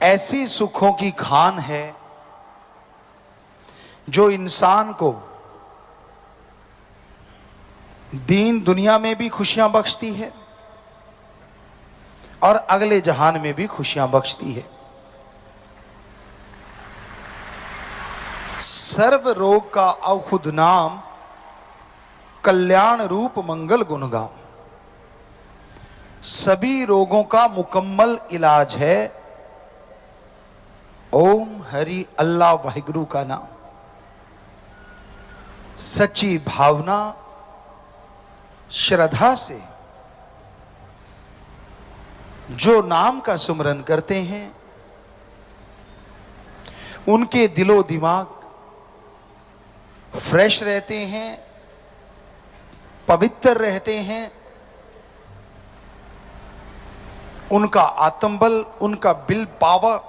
ऐसी सुखों की खान है जो इंसान को दीन दुनिया में भी खुशियां बख्शती है और अगले जहान में भी खुशियां बख्शती है। सर्व रोग का औखुद नाम कल्याण रूप मंगल गुणगाम। सभी रोगों का मुकम्मल इलाज है ओम हरि अल्लाह वाहिगुरु का नाम। सच्ची भावना श्रद्धा से जो नाम का सुमरन करते हैं उनके दिलो दिमाग फ्रेश रहते हैं, पवित्र रहते हैं, उनका आत्मबल, उनका विल पावर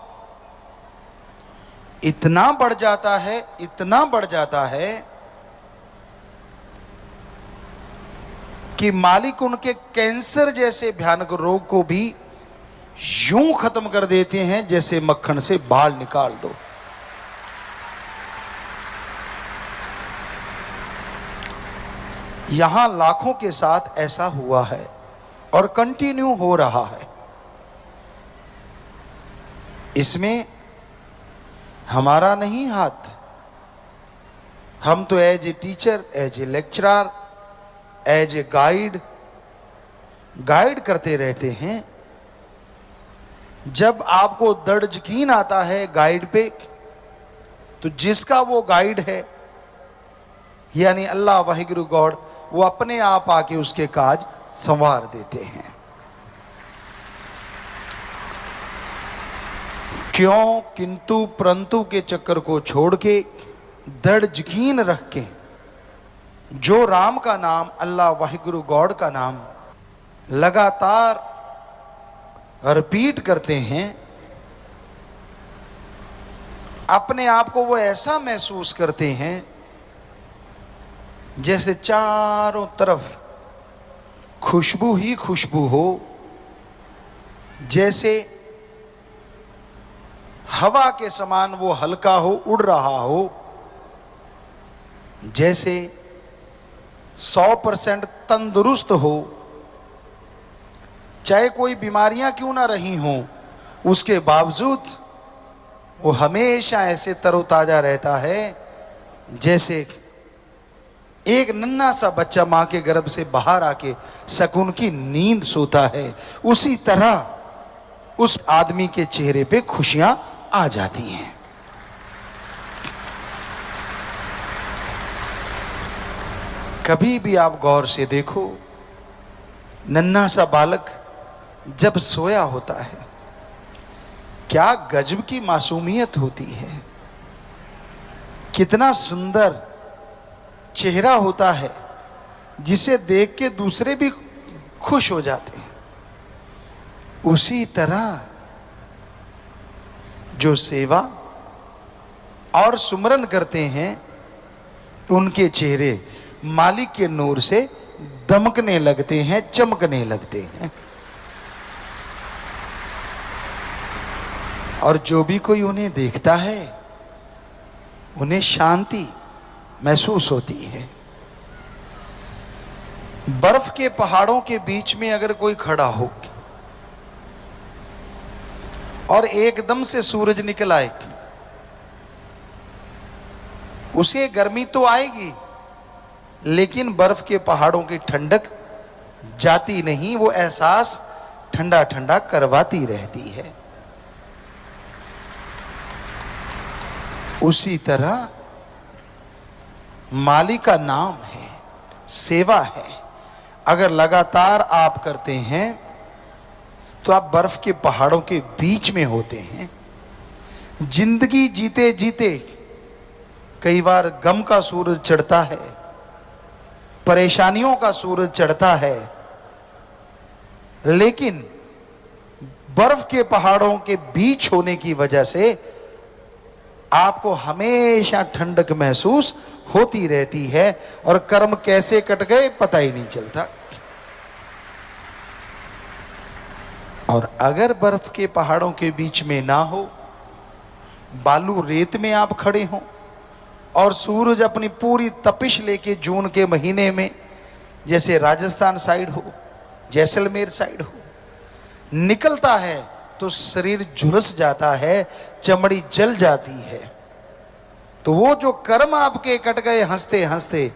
इतना बढ़ जाता है, इतना बढ़ जाता है कि मालिक उनके कैंसर जैसे भयानक रोग को भी यूं खत्म कर देते हैं जैसे मक्खन से बाल निकाल दो। यहां लाखों के साथ ऐसा हुआ है और कंटिन्यू हो रहा है। इसमें हमारा नहीं हाथ। हम तो as a teacher, as a lecturer, as a guide करते रहते हैं। जब आपको दृढ़ यकीन आता है गाइड पे, तो जिसका वो गाइड है यानी अल्लाह वाहिगुरु गॉड, वो अपने आप आके उसके काज संवार देते हैं। क्यों, किंतु परंतु के चक्कर को छोड़ के दृढ़ यकीन रख के जो राम का नाम, अल्लाह वाहिगुरु गॉड का नाम लगातार रिपीट करते हैं, अपने आप को वो ऐसा महसूस करते हैं जैसे चारों तरफ खुशबू ही खुशबू हो, जैसे हवा के समान वो हल्का हो, उड़ रहा हो, जैसे 100% तंदुरुस्त हो, चाहे कोई बीमारियां क्यों ना रही हों, उसके बावजूद वो हमेशा ऐसे तरोताजा रहता है जैसे एक नन्हा सा बच्चा मां के गर्भ से बाहर आके सुकून की नींद सोता है। उसी तरह उस आदमी के चेहरे पे खुशियां आ जाती हैं। कभी भी आप गौर से देखो, नन्हा सा बालक जब सोया होता है, क्या गजब की मासूमियत होती है, कितना सुंदर चेहरा होता है जिसे देख के दूसरे भी खुश हो जाते हैं। उसी तरह जो सेवा और सुमरन करते हैं, उनके चेहरे मालिक के नूर से दमकने लगते हैं, चमकने लगते हैं। और जो भी कोई उन्हें देखता है, उन्हें शांति महसूस होती है। बर्फ के पहाड़ों के बीच में अगर कोई खड़ा हो और एकदम से सूरज निकल आए, उसे गर्मी तो आएगी, लेकिन बर्फ के पहाड़ों की ठंडक जाती नहीं, वो एहसास ठंडा ठंडा करवाती रहती है। उसी तरह मालिक का नाम है, सेवा है, अगर लगातार आप करते हैं तो आप बर्फ के पहाड़ों के बीच में होते हैं। जिंदगी जीते जीते कई बार गम का सूरज चढ़ता है, परेशानियों का सूरज चढ़ता है, लेकिन बर्फ के पहाड़ों के बीच होने की वजह से आपको हमेशा ठंडक महसूस होती रहती है और कर्म कैसे कट गए पता ही नहीं चलता। और अगर बर्फ के पहाड़ों के बीच में ना हो, बालू रेत में आप खड़े हो और सूरज अपनी पूरी तपिश लेके जून के महीने में, जैसे राजस्थान साइड हो, जैसलमेर साइड हो, निकलता है तो शरीर झुलस जाता है, चमड़ी जल जाती है। तो वो जो कर्म आपके कट गए हंसते हंसते,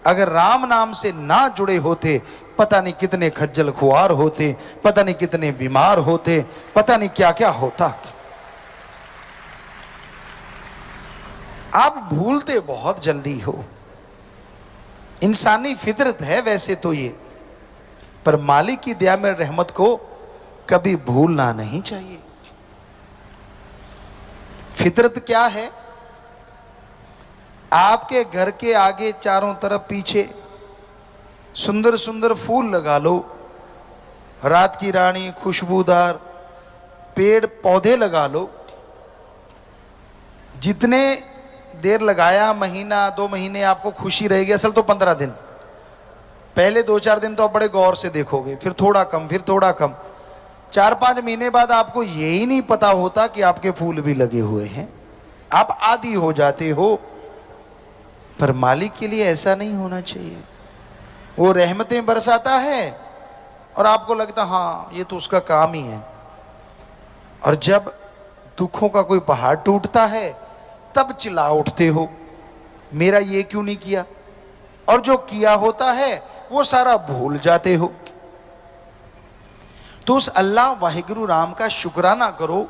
अगर राम नाम से ना जुड़े होते, पता नहीं कितने खज्जल खुआर होते, पता नहीं कितने बीमार होते, पता नहीं क्या क्या होता। आप भूलते बहुत जल्दी हो, इंसानी फितरत है वैसे तो ये, पर मालिक की दया में रहमत को कभी भूलना नहीं चाहिए। फितरत क्या है? आपके घर के आगे चारों तरफ पीछे सुंदर सुंदर फूल लगा लो, रात की रानी, खुशबूदार पेड़ पौधे लगा लो। जितने देर लगाया, महीना 2 महीने, आपको खुशी रहेगी। असल तो 15 दिन, पहले 2-4 दिन तो आप बड़े गौर से देखोगे, फिर थोड़ा कम, फिर थोड़ा कम। 4-5 महीने बाद आपको यही नहीं पता होता कि आपके फूल भी लगे हुए हैं, आप आदी हो जाते हो। पर मालिक के लिए ऐसा नहीं होना चाहिए। वो रहमतें बरसाता है और आपको लगता हाँ ये तो उसका काम ही है, और जब दुखों का कोई पहाड़ टूटता है तब चिल्ला उठते हो मेरा ये क्यों नहीं किया, और जो किया होता है वो सारा भूल जाते हो। तो उस अल्लाह वाहिगुरु राम का शुक्राना करो।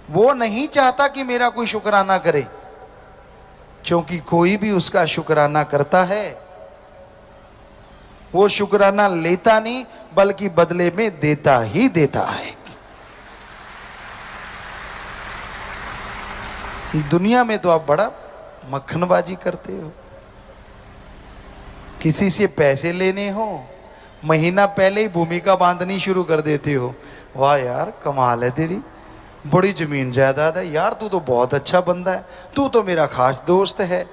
वो नहीं चाहता कि मेरा कोई शुक्राना करे, क्योंकि कोई भी उसका शुक्राना करता है वो शुक्राना लेता नहीं, बल्कि बदले में देता ही देता है। दुनिया में तो आप बड़ा मक्खनबाजी करते हो। किसी से पैसे लेने हो, महीना पहले ही भूमिका बांधनी शुरू कर देते हो। वाह यार कमाल है तेरी, बड़ी जमीन जायदाद है यार, तू तो बहुत अच्छा बंदा है, तू तो मेरा खास दोस्त है,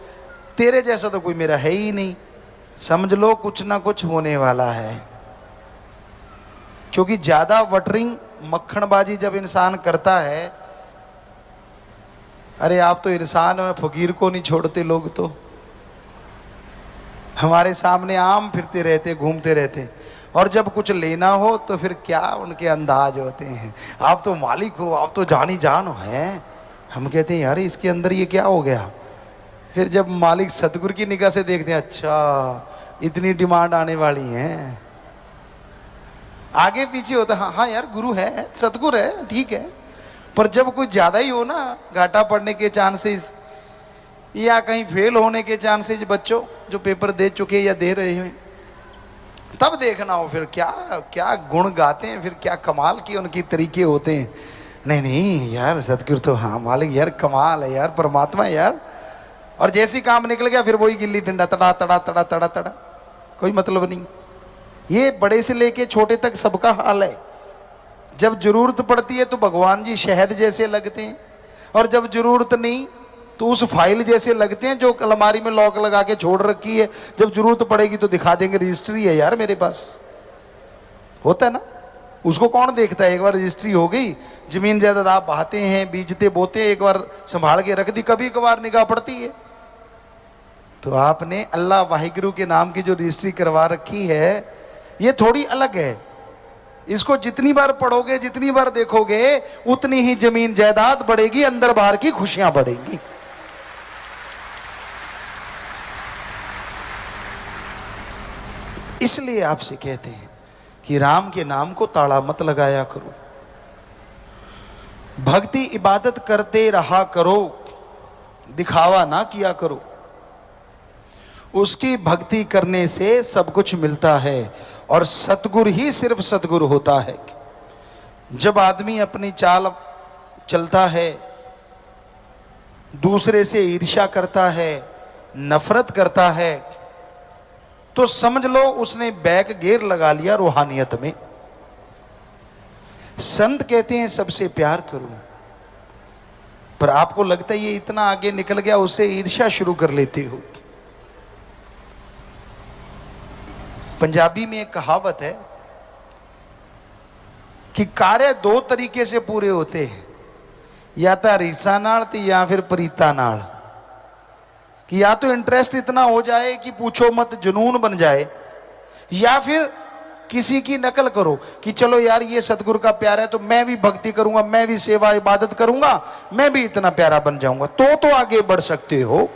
तेरे जैसा तो कोई मेरा है ही नहीं। समझ लो कुछ ना कुछ होने वाला है। क्योंकि ज्यादा वटरिंग, मक्खनबाजी जब इंसान करता है, अरे आप तो इंसान में फकीर को नहीं छोड़ते। लोग तो हमारे सामने आम फिरते रहते, घूमते रहते, और जब कुछ लेना हो तो फिर क्या उनके अंदाज होते हैं, आप तो मालिक हो, आप तो जानी जान हो हैं। हम कहते हैं यार इसके अंदर ये क्या हो गया। फिर जब मालिक सतगुरु की निगाह से देखते हैं, अच्छा इतनी डिमांड आने वाली है, आगे पीछे होता हाँ हाँ यार गुरु है, सतगुरु है, ठीक है। पर जब कोई ज्यादा ही हो ना, घाटा पड़ने के चांसेस या कहीं फेल होने के चांसेस, बच्चों जो पेपर दे चुके या दे रहे हैं, तब देखना हो फिर क्या क्या गुण गाते हैं, फिर क्या कमाल की उनकी तरीके होते हैं। नहीं नहीं यार सतगुरु तो हाँ मालिक यार कमाल है यार, परमात्मा है यार। और जैसी काम निकल गया फिर वही गिल्ली डंडा, तड़ा तड़ा तड़ा तड़ा तड़ा, कोई मतलब नहीं। ये बड़े से लेके छोटे तक सबका हाल है। जब जरूरत पड़ती है तो भगवान जी शहद जैसे लगते हैं, और जब जरूरत नहीं तो उस फाइल जैसे लगते हैं जो अलमारी में लॉक लगा के छोड़ रखी है, जब जरूरत पड़ेगी तो दिखा देंगे रजिस्ट्री है यार मेरे पास। होता है ना, उसको कौन देखता है। एक बार रजिस्ट्री हो गई, जमीन जायदाद आप बहाते हैं, बीजते बोते, एक बार संभाल के रख दी, कभी कभार निगाह पड़ती है। तो आपने अल्लाह वाहिगुरु के नाम की जो रजिस्ट्री करवा रखी है, ये थोड़ी अलग है। इसको जितनी बार पढ़ोगे, जितनी बार देखोगे, उतनी ही जमीन जायदाद बढ़ेगी, अंदर बाहर की खुशियां बढ़ेंगी। इसलिए आपसे कहते हैं कि राम के नाम को ताड़ा मत लगाया करो, भक्ति इबादत करते रहा करो, दिखावा ना किया करो। उसकी भक्ति करने से सब कुछ मिलता है, और सतगुरु ही सिर्फ सतगुरु होता है। जब आदमी अपनी चाल चलता है, दूसरे से ईर्ष्या करता है, नफरत करता है, तो समझ लो उसने बैक गियर लगा लिया रूहानियत में। संत कहते हैं सबसे प्यार करो, पर आपको लगता है ये इतना आगे निकल गया, उससे ईर्ष्या शुरू कर लेते हो। पंजाबी में एक कहावत है, कि कार्य दो तरीके से पूरे होते हैं, या तो रीसा नाल या फिर प्रीता नाल। कि या तो इंटरेस्ट इतना हो जाए कि पूछो मत, जुनून बन जाए, या फिर किसी की नकल करो कि चलो यार ये सतगुरु का प्यार है तो मैं भी भक्ति करूंगा, मैं भी सेवा इबादत करूंगा, मैं भी इतना प्यारा बन जाऊंगा, तो आगे बढ़ सकते हो।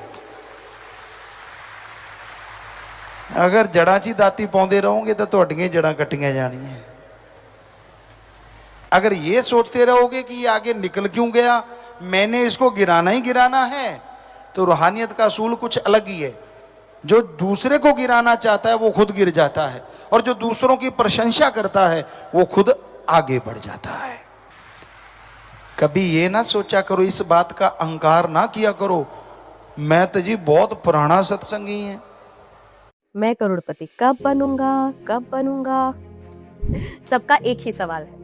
अगर जड़ा ची दाती पाउंदे रहोगे तो तुहाडियां जड़ा कट्टियां जानियां। अगर ये सोचते रहोगे कि ये आगे निकल क्यों गया, मैंने इसको गिराना ही गिराना है, तो रूहानियत का असूल कुछ अलग ही है। जो दूसरे को गिराना चाहता है वो खुद गिर जाता है, और जो दूसरों की प्रशंसा करता है वो खुद आगे बढ़ जाता है। कभी ये ना सोचा करो, इस बात का अहंकार ना किया करो, मैं तो जी बहुत पुराना सत्संगी है। मैं करोड़पति कब बनूंगा, कब बनूंगा? सबका एक ही सवाल है,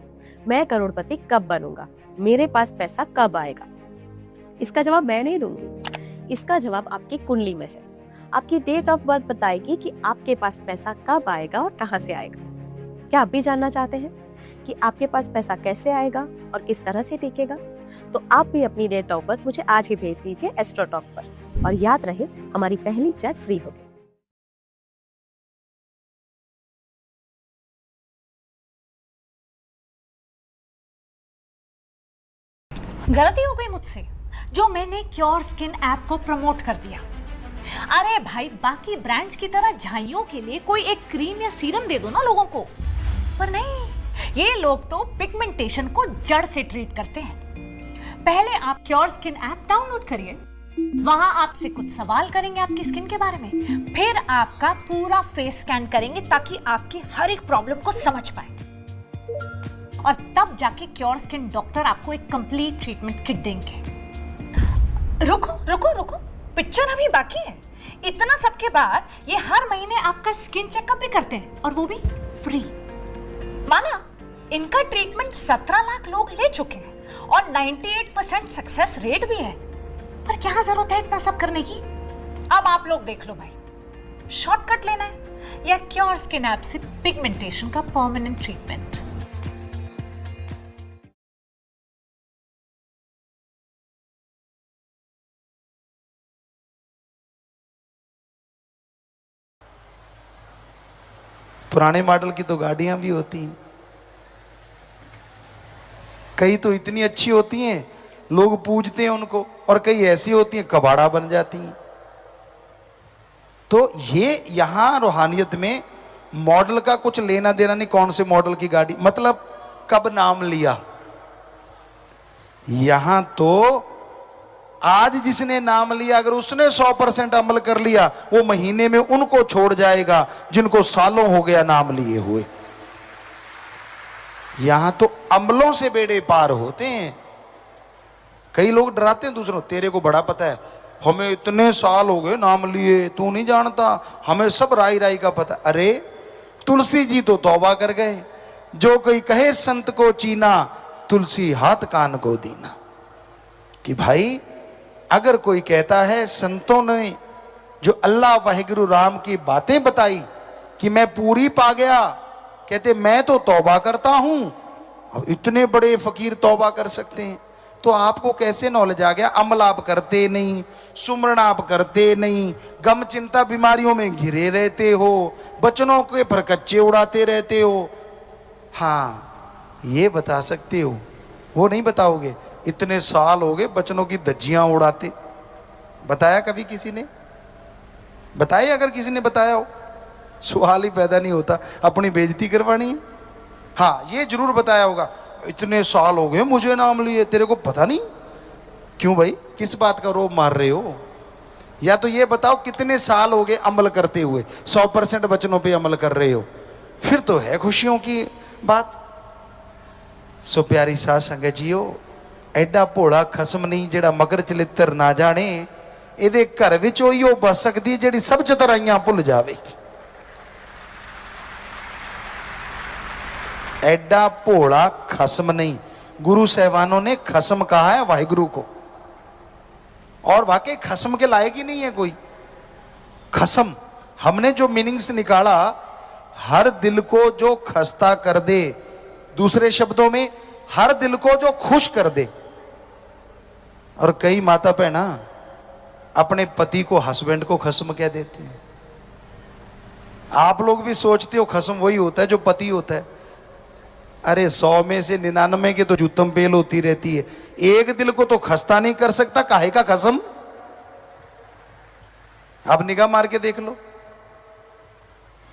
मैं करोड़पति कब बनूंगा, मेरे पास पैसा कब आएगा? इसका जवाब मैं नहीं दूंगी, इसका जवाब आपकी कुंडली में है। आपकी डेट ऑफ बर्थ बताएगी कि आपके पास पैसा कब आएगा और कहां से आएगा। क्या आप भी जानना चाहते हैं कि आपके पास पैसा कैसे आएगा और किस तरह से टिकेगा? तो आप भी अपनी डेट ऑफ बर्थ मुझे आज ही भेज दीजिए एस्ट्रोटॉक पर, और याद रहे हमारी पहली चैट फ्री होगी। गलती हो गई मुझसे जो मैंने क्योर स्किन ऐप को प्रमोट कर दिया। अरे भाई, बाकी ब्रांड्स की तरह झाइयों के लिए कोई एक क्रीम या सीरम दे दो ना लोगों को, पर नहीं, ये लोग तो पिगमेंटेशन को जड़ से ट्रीट करते हैं। पहले आप क्योर स्किन ऐप डाउनलोड करिए, वहां आपसे कुछ सवाल करेंगे आपकी स्किन के बारे में, फिर आपका पूरा फेस स्कैन करेंगे ताकि आपकी हर एक प्रॉब्लम को समझ पाए, और तब जाके क्योर स्किन डॉक्टर आपको एक कंप्लीट ट्रीटमेंट किट देंगे। रुको रुको रुको, पिक्चर अभी बाकी है। इतना सब के बाद ये हर महीने आपका स्किन चेकअप भी करते हैं, और वो भी फ्री। माना इनका ट्रीटमेंट 17 लाख लोग ले चुके हैं और 98% सक्सेस रेट भी है, पर क्या जरूरत है इतना सब करने की? अब आप लोग देख लो भाई, शॉर्टकट लेना है या क्योर स्किन ऐप से पिगमेंटेशन का परमानेंट ट्रीटमेंट। पुराने मॉडल की तो गाड़ियां भी होती हैं, कई तो इतनी अच्छी होती हैं लोग पूजते हैं उनको, और कई ऐसी होती हैं कबाड़ा बन जाती हैं। तो ये यहां रूहानियत में मॉडल का कुछ लेना देना नहीं, कौन से मॉडल की गाड़ी, मतलब कब नाम लिया। यहां तो आज जिसने नाम लिया, अगर उसने 100% अमल कर लिया, वो महीने में उनको छोड़ जाएगा जिनको सालों हो गया नाम लिए हुए। यहां तो अमलों से बेड़े पार होते हैं। कई लोग डराते हैं दूसरों, तेरे को बड़ा पता है, हमें इतने साल हो गए नाम लिए, तू नहीं जानता, हमें सब राई राई का पता। अरे तुलसी जी तो तौबा कर गए, जो कोई कहे संत को चीना, तुलसी हाथ कान को दीना। कि भाई अगर कोई कहता है संतों ने जो अल्लाह वाहिगुरु राम की बातें बताई कि मैं पूरी पा गया, कहते मैं तो तौबा करता हूं, अब इतने बड़े फकीर तौबा कर सकते हैं, तो आपको कैसे नॉलेज आ गया? अमल आप करते नहीं, सुमरण आप करते नहीं, गम चिंता बीमारियों में घिरे रहते हो, बचनों के फरकच्चे उड़ाते रहते हो। हाँ ये बता सकते हो, वो नहीं बताओगे इतने साल हो गए बचनों की धज्जियां उड़ाते। बताया कभी किसी ने? बताया? अगर किसी ने बताया हो सवाल ही पैदा नहीं होता, अपनी बेइज्जती करवानी है। हाँ ये जरूर बताया होगा, इतने साल हो गए मुझे नाम लिए, तेरे को पता नहीं? क्यों भाई, किस बात का रोब मार रहे हो? या तो ये बताओ कितने साल हो गए अमल करते हुए, 100% वचनों पे अमल कर रहे हो, फिर तो है खुशियों की बात। सो प्यारी साध संगत जीओ, एडा भोला खसम नहीं जेड़ा मगर चलित्र ना जाने, ਇਹਦੇ घर विच ओही बस सकती ਜਿਹੜੀ सब चतुराइयां भुल जावे। एडा भोला खसम नहीं, गुरु साहबानों ने खसम कहा है वाहिगुरु को, और वाकई खसम के लायक ही नहीं है कोई। खसम हमने जो मीनिंग्स निकाला, हर दिल को जो खस्ता कर दे, दूसरे शब्दों में हर दिल को जो खुश कर दे। और कई माता बहना अपने पति को, हस्बैंड को खस्म कह देते हैं। आप लोग भी सोचते हो खस्म वही होता है जो पति होता है। अरे 100 में से 99 के तो जूतम पेल होती रहती है, एक दिल को तो खस्ता नहीं कर सकता, काहे का खस्म। आप निगाह मार के देख लो,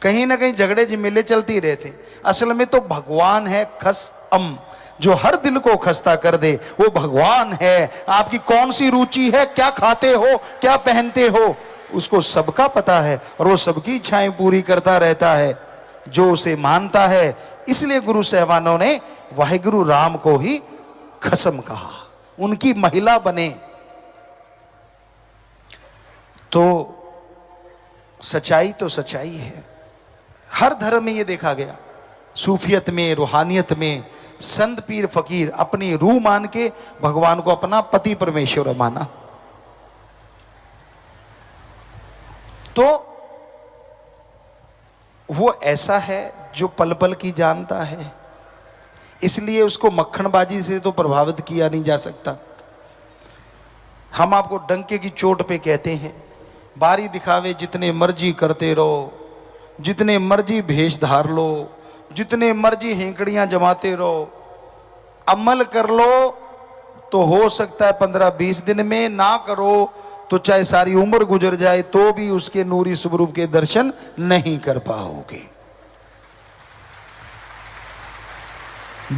कहीं ना कहीं झगड़े झमेले चलती रहते। असल में तो भगवान है खसम, जो हर दिल को खस्ता कर दे, वो भगवान है। आपकी कौन सी रुचि है, क्या खाते हो, क्या पहनते हो, उसको सबका पता है और वो सबकी इच्छाएं पूरी करता रहता है जो उसे मानता है। इसलिए गुरु साहबानों ने वाहिगुरु राम को ही खसम कहा, उनकी महिला बने। तो सच्चाई तो सच्चाई है, हर धर्म में ये देखा गया। सूफियत में, रूहानियत में संत पीर फकीर अपनी रूह मान के भगवान को अपना पति परमेश्वर माना। तो वो ऐसा है जो पल पल की जानता है, इसलिए उसको मक्खनबाजी से तो प्रभावित किया नहीं जा सकता। हम आपको डंके की चोट पे कहते हैं, बारी दिखावे जितने मर्जी करते रहो, जितने मर्जी भेष धार लो, जितने मर्जी हेंकड़ियां जमाते रहो, अमल कर लो तो हो सकता है 15-20 दिन में, ना करो तो चाहे सारी उम्र गुजर जाए तो भी उसके नूरी स्वरूप के दर्शन नहीं कर पाओगे।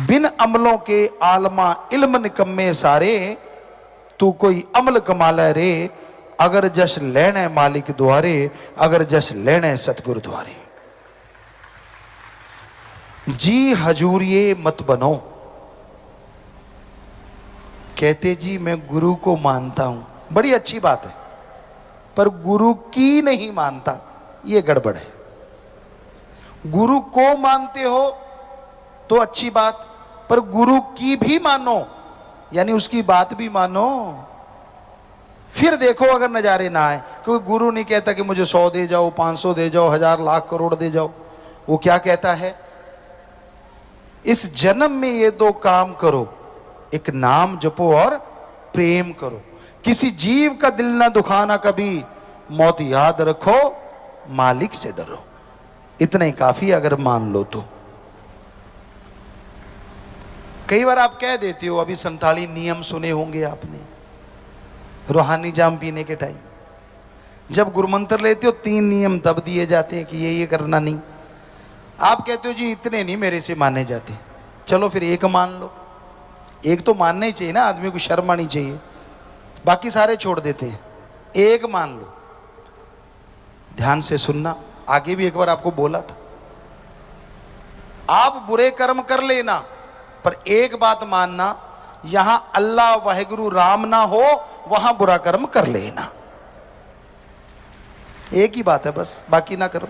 बिन अमलों के आलमा इल्म निकम्मे सारे, तू कोई अमल कमाला रे, अगर जश लेने मालिक द्वारे, अगर जश लेने सतगुरु द्वारे। जी हजूरिये मत बनो। कहते जी मैं गुरु को मानता हूं, बड़ी अच्छी बात है, पर गुरु की नहीं मानता, यह गड़बड़ है। गुरु को मानते हो तो अच्छी बात, पर गुरु की भी मानो, यानी उसकी बात भी मानो। फिर देखो अगर नजारे ना आए, क्योंकि गुरु नहीं कहता कि मुझे 100 दे जाओ, 500 दे जाओ, 1000 लाख करोड़ दे जाओ। वो क्या कहता है, इस जन्म में ये 2 काम करो, एक नाम जपो और प्रेम करो। किसी जीव का दिल ना दुखाना कभी, मौत याद रखो, मालिक से डरो। इतना ही काफी अगर मान लो तो। कई बार आप कह देते हो, अभी संताली नियम सुने होंगे आपने, रूहानी जाम पीने के टाइम जब गुरुमंत्र लेते हो 3 नियम तब दिए जाते हैं कि ये करना नहीं। आप कहते हो जी इतने नहीं मेरे से माने जाते, चलो फिर एक मान लो। एक तो मानना ही चाहिए ना, आदमी को शर्म आनी चाहिए, बाकी सारे छोड़ देते हैं, एक मान लो। ध्यान से सुनना, आगे भी एक बार आपको बोला था, आप बुरे कर्म कर लेना, पर एक बात मानना, यहां अल्लाह वाहिगुरु राम ना हो, वहां बुरा कर्म कर लेना। एक ही बात है बस, बाकी ना करो।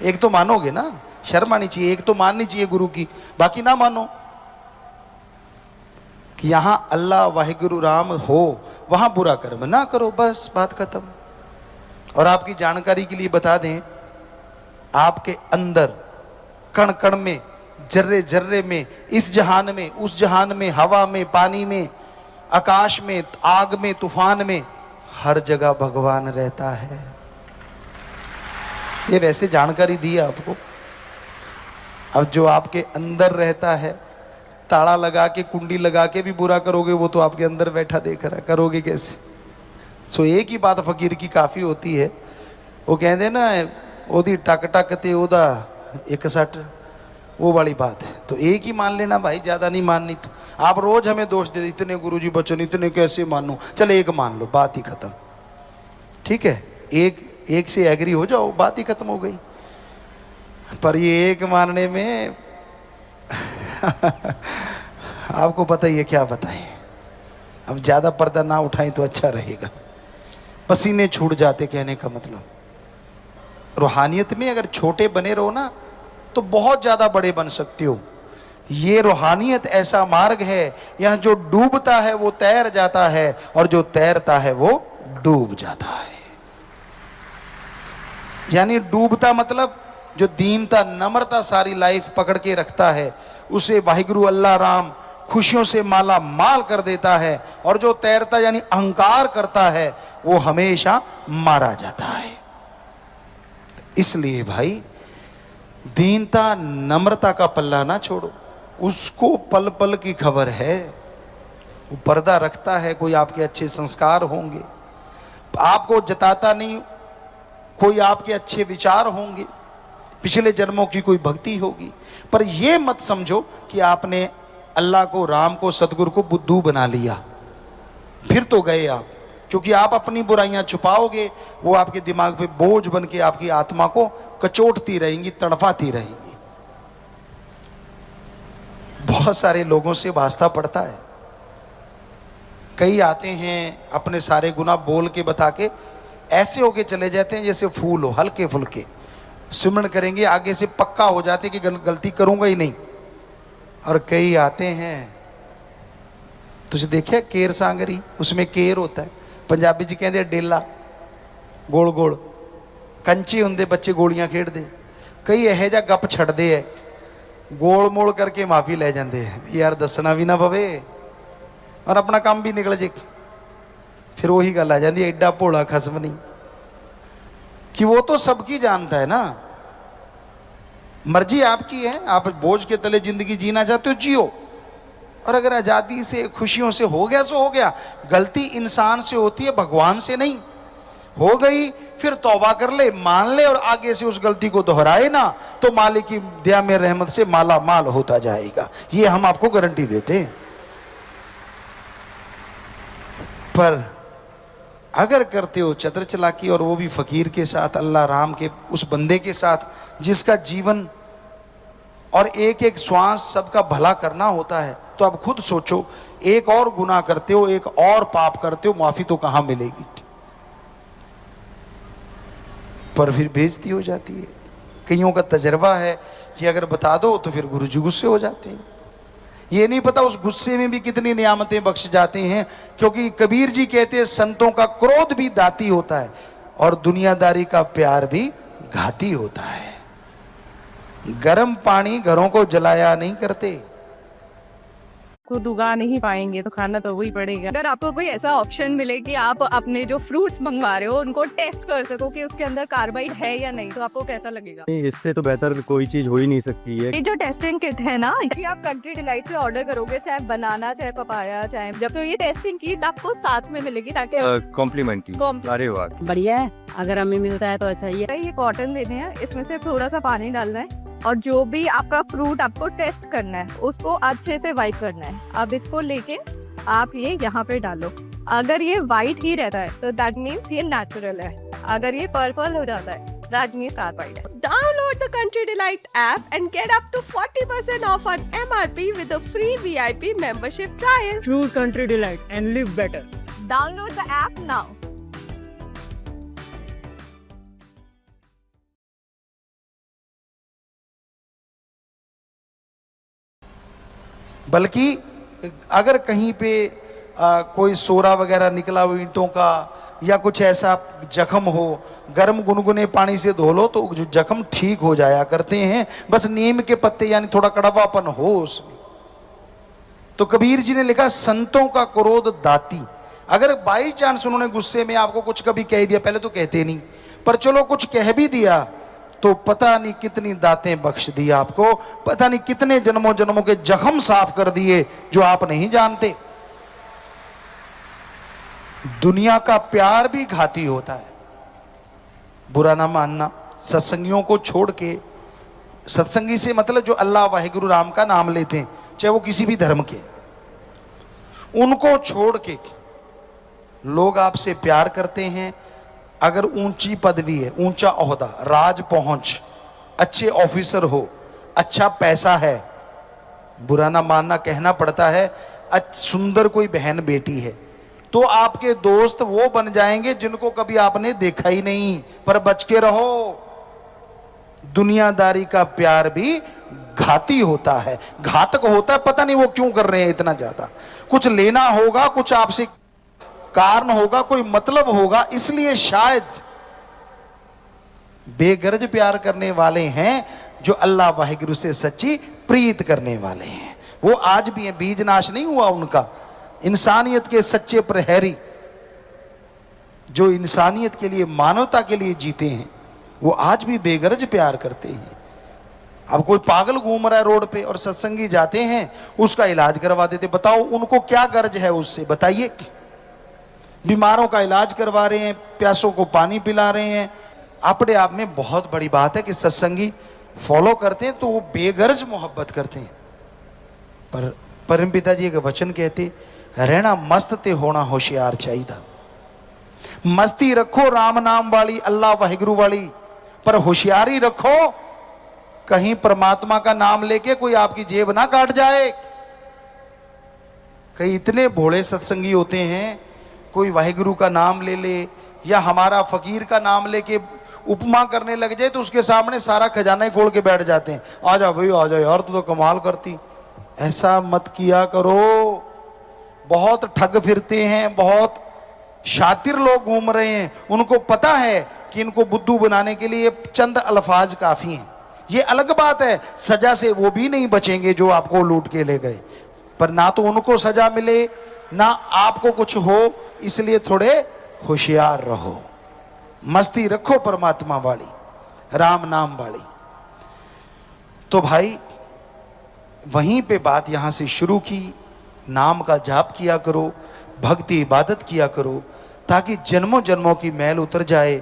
एक तो मानोगे ना, शर्म आनी चाहिए, एक तो माननी चाहिए गुरु की, बाकी ना मानो। कि यहां अल्लाह वाहिगुरु राम हो, वहां बुरा कर्म ना करो, बस बात खत्म। और आपकी जानकारी के लिए बता दें, आपके अंदर कण कण में, जर्रे जर्रे में, इस जहान में, उस जहान में, हवा में, पानी में, आकाश में, आग में, तूफान में, हर जगह भगवान रहता है। ये वैसे जानकारी दी है आपको। अब जो आपके अंदर रहता है, ताला लगा के, कुंडी लगा के भी बुरा करोगे, वो तो आपके अंदर बैठा देख रहा है, करोगे कैसे। सो एक ही बात फकीर की काफी होती है, वो कहते ना, ओदी टक टक ते ओदा 61, वो वाली बात है। तो एक ही मान लेना भाई, ज्यादा नहीं माननी। तो आप रोज हमें दोष दे, इतने गुरुजी बच्चों, इतने कैसे मानूं, चल एक मान लो, बात ही खत्म। ठीक है, एक से एग्री हो जाओ, बात ही खत्म हो गई। पर ये एक मानने में आपको पता ही है, क्या बताएं। अब ज्यादा पर्दा ना उठाएं तो अच्छा रहेगा, पसीने छूट जाते, कहने का मतलब। रूहानियत में अगर छोटे बने रहो ना, तो बहुत ज्यादा बड़े बन सकते हो। ये रूहानियत ऐसा मार्ग है, यहां जो डूबता है वो तैर जाता है, और जो तैरता है वो डूब जाता है। यानी डूबता मतलब जो दीनता, नम्रता सारी लाइफ पकड़ के रखता है, उसे वाहिगुरु अल्लाह राम खुशियों से माला माल कर देता है, और जो तैरता यानी अहंकार करता है वो हमेशा मारा जाता है। इसलिए भाई दीनता नम्रता का पल्ला ना छोड़ो, उसको पल पल की खबर है। वो पर्दा रखता है, कोई आपके अच्छे संस्कार होंगे, आपको जताता नहीं, कोई आपके अच्छे विचार होंगे, पिछले जन्मों की कोई भक्ति होगी, पर यह मत समझो कि आपने अल्लाह को, राम को, सतगुरु को बुद्धू बना लिया, फिर तो गए आप। क्योंकि आप अपनी बुराइयां छुपाओगे, वो आपके दिमाग पे बोझ बन के आपकी आत्मा को कचोटती रहेंगी, तड़पाती रहेंगी। बहुत सारे लोगों से वास्ता पड़ता है, कई आते हैं अपने सारे गुनाह बोल के बता के ऐसे होके चले जाते हैं जैसे फूल हो, हल्के फुल्के सिमरन करेंगे, आगे से पक्का हो जाते कि गलती करूंगा ही नहीं। और कई आते हैं, तुझे देखिए केर सांगरी, उसमें केर होता है, पंजाबी जी कहते डेला, गोल गोल कंचे होंगे, बच्चे गोलियां खेडते, कई यह जा गप छड़ते है, गोल मोल करके माफी ले जाते हैं भी यार दसना भी ना पवे और अपना काम भी निकल जे। फिर वही गल आ जाती है, एडा भोला खसम नहीं, कि वो तो सबकी जानता है ना, मर्जी आपकी है, आप बोझ के तले जिंदगी जीना चाहते हो जियो, और अगर आजादी से खुशियों से हो गया सो हो गया। गलती इंसान से होती है, भगवान से नहीं। हो गई फिर तौबा कर ले, मान ले, और आगे से उस गलती को दोहराए ना, तो मालिक की दया में रहमत से माला माल होता जाएगा, ये हम आपको गारंटी देते हैं। पर अगर करते हो चतर चलाकी, और वो भी फकीर के साथ, अल्लाह राम के उस बंदे के साथ जिसका जीवन और एक एक श्वास सबका भला करना होता है, तो अब खुद सोचो, एक और गुनाह करते हो, एक और पाप करते हो, माफी तो कहां मिलेगी। पर फिर बेइज्जती हो जाती है। कईयों का तजर्बा है कि अगर बता दो तो फिर गुरुजी गुस्से हो जाते हैं। ये नहीं पता उस गुस्से में भी कितनी नियामतें बख्श जाते हैं, क्योंकि कबीर जी कहते हैं संतों का क्रोध भी दाती होता है और दुनियादारी का प्यार भी घाती होता है। गर्म पानी घरों को जलाया नहीं करते। खुद उगा नहीं पाएंगे तो खाना तो वही पड़ेगा। अगर आपको कोई ऐसा ऑप्शन मिले कि आप अपने जो फ्रूट्स मंगवा रहे हो उनको टेस्ट कर सको कि उसके अंदर कार्बाइड है या नहीं, तो आपको कैसा लगेगा? इससे तो बेहतर कोई चीज हो ही नहीं सकती है। ये जो टेस्टिंग किट है ना, ये आप कंट्री डिलाइट से ऑर्डर करोगे, चाहे बनाना, चाहे पपाया, चाहे, जब तो ये टेस्टिंग किट आपको साथ में मिलेगी ताकि कॉम्प्लीमेंट्री। अरे वाह, बढ़िया है, अगर हमें मिलता है तो अच्छा ही है। ये कॉटन लेने हैं, इसमें से थोड़ा सा पानी डालना है और जो भी आपका फ्रूट आपको टेस्ट करना है उसको अच्छे से वाइप करना है। अब इसको लेके आप ये यहाँ पे डालो। अगर ये वाइट ही रहता है तो दैट मीन्स ये नेचुरल है, अगर ये पर्पल हो जाता है दैट मीन्स कार्बाइड है। Download the Country Delight app and get up to 40% off on MRP with a free VIP membership trial. Choose Country Delight and live better. Download the app now. बल्कि अगर कहीं पे कोई सोरा वगैरह निकला हो ईंटों का, या कुछ ऐसा जख्म हो, गर्म गुनगुने पानी से धो लो तो जो जख्म ठीक हो जाया करते हैं। बस नीम के पत्ते यानी थोड़ा कड़वापन हो उसमें। तो कबीर जी ने लिखा संतों का क्रोध दाती। अगर बाई चांस उन्होंने गुस्से में आपको कुछ कभी कह दिया, पहले तो कहते नहीं, पर चलो कुछ कह भी दिया, तो पता नहीं कितनी दातें बख्श दी आपको, पता नहीं कितने जन्मों जन्मों के जख्म साफ कर दिए जो आप नहीं जानते। दुनिया का प्यार भी घाती होता है, बुरा ना मानना। सत्संगियों को छोड़ के, सत्संगी से मतलब जो अल्लाह वाहिगुरु राम का नाम लेते हैं, चाहे वो किसी भी धर्म के, उनको छोड़ के लोग आपसे प्यार करते हैं। अगर ऊंची पदवी है, ऊंचा ओहदा, राज पहुंच, अच्छे ऑफिसर हो, अच्छा पैसा है, बुरा ना मानना, कहना पड़ता है, सुंदर कोई बहन बेटी है, तो आपके दोस्त वो बन जाएंगे जिनको कभी आपने देखा ही नहीं। पर बच के रहो, दुनियादारी का प्यार भी घाती होता है, घातक होता है। पता नहीं वो क्यों कर रहे हैं इतना ज्यादा, कुछ लेना होगा, कुछ आपसे कारण होगा, कोई मतलब होगा, इसलिए शायद बेगरज प्यार करने वाले हैं। जो अल्लाह वाहिगुरु से सच्ची प्रीत करने वाले हैं। वो आज भी हैं, बीज नाश नहीं हुआ उनका। इंसानियत के सच्चे प्रहरी जो इंसानियत के लिए, मानवता के लिए जीते हैं, वो आज भी बेगरज प्यार करते हैं। अब कोई पागल घूम रहा है रोड पे और सत्संगी जाते हैं, उसका इलाज करवा देते। बताओ उनको क्या गर्ज है उससे, बताइए। बीमारों का इलाज करवा रहे हैं, प्यासों को पानी पिला रहे हैं। अपने आप में बहुत बड़ी बात है कि सत्संगी फॉलो करते हैं तो वो बेगर्ज मोहब्बत करते हैं। पर परमपिता जी का वचन कहते, रहना मस्त ते होना होशियार चाहिए। मस्ती रखो राम नाम वाली, अल्लाह वाहिगुरु वाली, पर होशियारी रखो कहीं परमात्मा का नाम लेके कोई आपकी जेब ना काट जाए। कई इतने भोले सत्संगी होते हैं, कोई वाहिगुरु का नाम ले ले या हमारा फकीर का नाम लेके उपमा करने लग जाए तो उसके सामने सारा खजाना ही खोल के बैठ जाते हैं। आजा भाई आजा यार, तो कमाल करती। ऐसा मत किया करो। बहुत ठग फिरते हैं, बहुत शातिर लोग घूम रहे हैं। उनको पता है कि इनको बुद्धू बनाने के लिए चंद अल्फाज काफी हैं। ये अलग बात है, सजा से वो भी नहीं बचेंगे जो आपको लूट के ले गए। पर ना तो उनको सजा मिले ना आपको कुछ हो, इसलिए थोड़े होशियार रहो। मस्ती रखो परमात्मा वाली, राम नाम वाली। तो भाई वहीं पे बात यहां से शुरू की, नाम का जाप किया करो, भक्ति इबादत किया करो, ताकि जन्मों जन्मों की मैल उतर जाए,